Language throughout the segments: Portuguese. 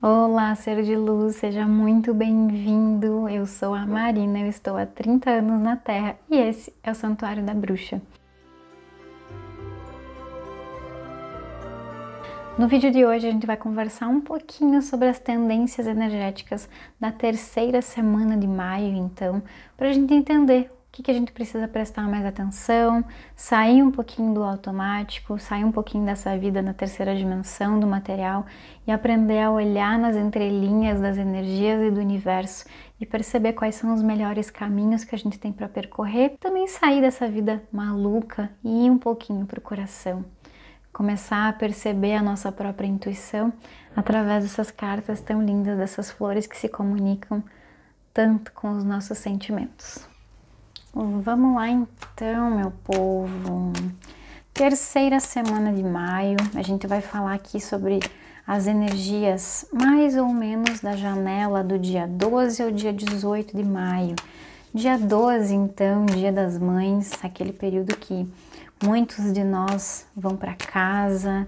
Olá, ser de luz, seja muito bem-vindo. Eu sou a Marina, eu estou há 30 anos na Terra e esse é o Santuário da Bruxa. No vídeo de hoje a gente vai conversar um pouquinho sobre as tendências energéticas da terceira semana de maio, então, para a gente entender o que a gente precisa prestar mais atenção, sair um pouquinho do automático, sair um pouquinho dessa vida na terceira dimensão do material e aprender a olhar nas entrelinhas das energias e do universo e perceber quais são os melhores caminhos que a gente tem para percorrer, também sair dessa vida maluca e ir um pouquinho para o coração. Começar a perceber a nossa própria intuição através dessas cartas tão lindas, dessas flores que se comunicam tanto com os nossos sentimentos. Vamos lá então, meu povo. Terceira semana de maio, a gente vai falar aqui sobre as energias mais ou menos da janela do dia 12 ao dia 18 de maio. Dia 12, então, Dia das Mães, aquele período que muitos de nós vão para casa,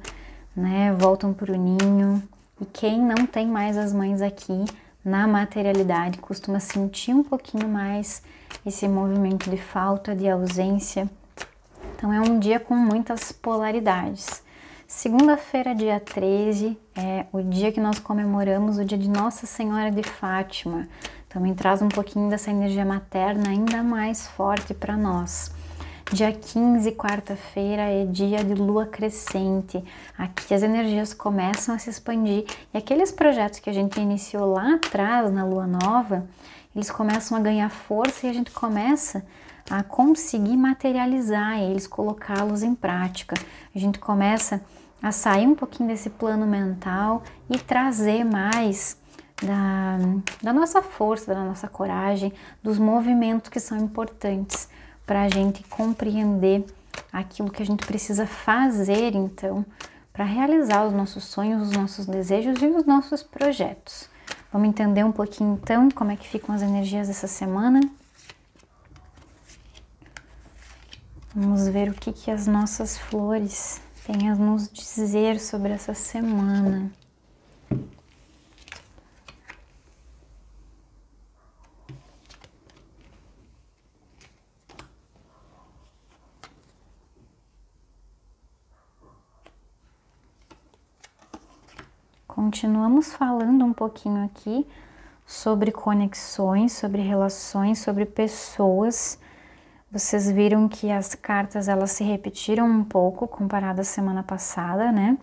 né, voltam para o ninho. E quem não tem mais as mães aqui na materialidade costuma sentir um pouquinho mais esse movimento de falta, de ausência. Então é um dia com muitas polaridades. Segunda-feira, dia 13, é o dia que nós comemoramos o dia de Nossa Senhora de Fátima. Também traz um pouquinho dessa energia materna ainda mais forte para nós. Dia 15, quarta-feira, é dia de lua crescente. Aqui as energias começam a se expandir e aqueles projetos que a gente iniciou lá atrás na lua nova, eles começam a ganhar força e a gente começa a conseguir materializar eles, colocá-los em prática. A gente começa a sair um pouquinho desse plano mental e trazer mais da nossa força, da nossa coragem, dos movimentos que são importantes para a gente compreender aquilo que a gente precisa fazer, então, para realizar os nossos sonhos, os nossos desejos e os nossos projetos. Vamos entender um pouquinho, então, como é que ficam as energias dessa semana. Vamos ver o que as nossas flores têm a nos dizer sobre essa semana. Continuamos falando um pouquinho aqui sobre conexões, sobre relações, sobre pessoas. Vocês viram que as cartas elas se repetiram um pouco comparado à semana passada, né?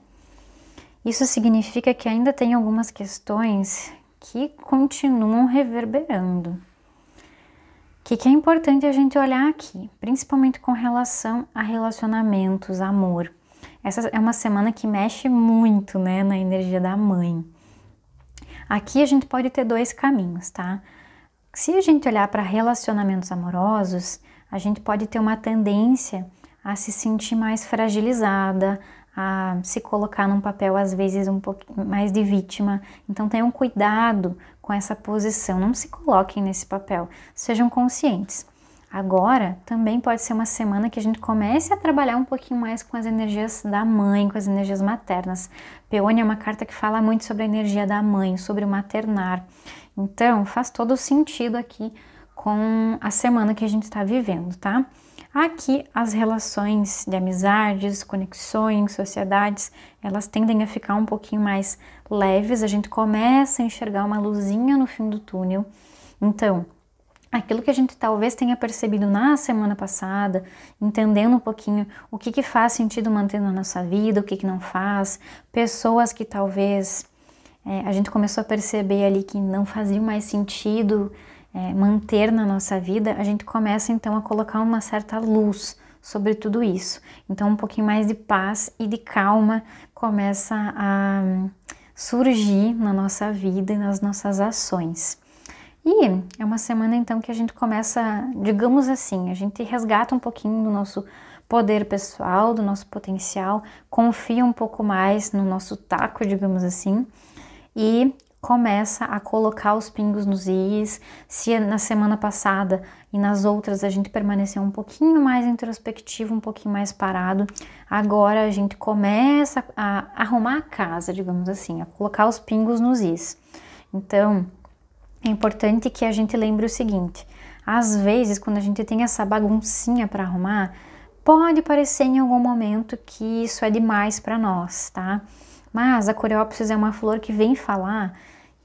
Isso significa que ainda tem algumas questões que continuam reverberando. O que é importante a gente olhar aqui, principalmente com relação a relacionamentos, amor. Essa é uma semana que mexe muito, né, na energia da mãe. Aqui a gente pode ter dois caminhos, tá? Se a gente olhar para relacionamentos amorosos, a gente pode ter uma tendência a se sentir mais fragilizada, a se colocar num papel às vezes um pouquinho mais de vítima. Então tenham cuidado com essa posição, não se coloquem nesse papel, sejam conscientes. Agora também pode ser uma semana que a gente comece a trabalhar um pouquinho mais com as energias da mãe, com as energias maternas. Peônia é uma carta que fala muito sobre a energia da mãe, sobre o maternar. Então faz todo sentido aqui com a semana que a gente está vivendo, tá? Aqui as relações de amizades, conexões, sociedades, elas tendem a ficar um pouquinho mais leves, a gente começa a enxergar uma luzinha no fim do túnel. Então, aquilo que a gente talvez tenha percebido na semana passada, entendendo um pouquinho o que faz sentido manter na nossa vida, o que não faz, pessoas que talvez a gente começou a perceber ali que não fazia mais sentido manter na nossa vida, a gente começa então a colocar uma certa luz sobre tudo isso. Então um pouquinho mais de paz e de calma começa a surgir na nossa vida e nas nossas ações. E é uma semana então que a gente começa, digamos assim, a gente resgata um pouquinho do nosso poder pessoal, do nosso potencial, confia um pouco mais no nosso taco, digamos assim, e começa a colocar os pingos nos is. Se na semana passada e nas outras a gente permaneceu um pouquinho mais introspectivo, um pouquinho mais parado, agora a gente começa a arrumar a casa, digamos assim, a colocar os pingos nos is. Então, é importante que a gente lembre o seguinte: às vezes, quando a gente tem essa baguncinha para arrumar, pode parecer em algum momento que isso é demais para nós, tá? Mas a Coreopsis é uma flor que vem falar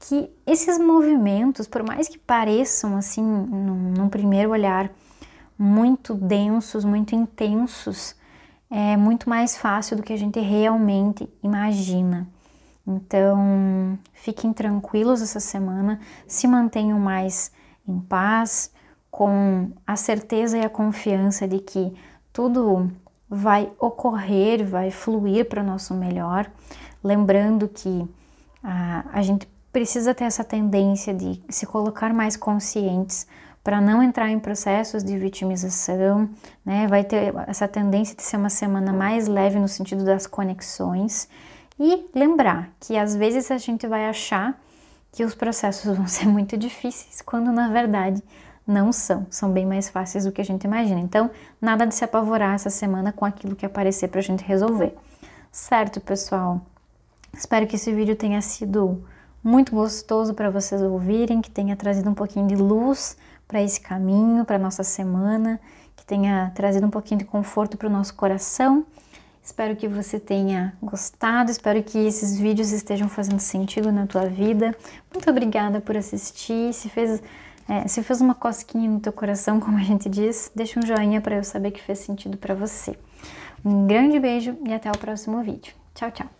que esses movimentos, por mais que pareçam assim, num primeiro olhar, muito densos, muito intensos, é muito mais fácil do que a gente realmente imagina. Então, fiquem tranquilos essa semana, se mantenham mais em paz, com a certeza e a confiança de que tudo vai ocorrer, vai fluir para o nosso melhor. Lembrando que a gente precisa ter essa tendência de se colocar mais conscientes para não entrar em processos de vitimização, né? Vai ter essa tendência de ser uma semana mais leve no sentido das conexões. E lembrar que às vezes a gente vai achar que os processos vão ser muito difíceis, quando na verdade não são. São bem mais fáceis do que a gente imagina. Então, nada de se apavorar essa semana com aquilo que aparecer para a gente resolver. Certo, pessoal? Espero que esse vídeo tenha sido muito gostoso para vocês ouvirem, que tenha trazido um pouquinho de luz para esse caminho, para nossa semana, que tenha trazido um pouquinho de conforto para o nosso coração. Espero que você tenha gostado, espero que esses vídeos estejam fazendo sentido na tua vida. Muito obrigada por assistir. Se fez uma cosquinha no teu coração, como a gente diz, deixa um joinha para eu saber que fez sentido para você. Um grande beijo e até o próximo vídeo. Tchau, tchau!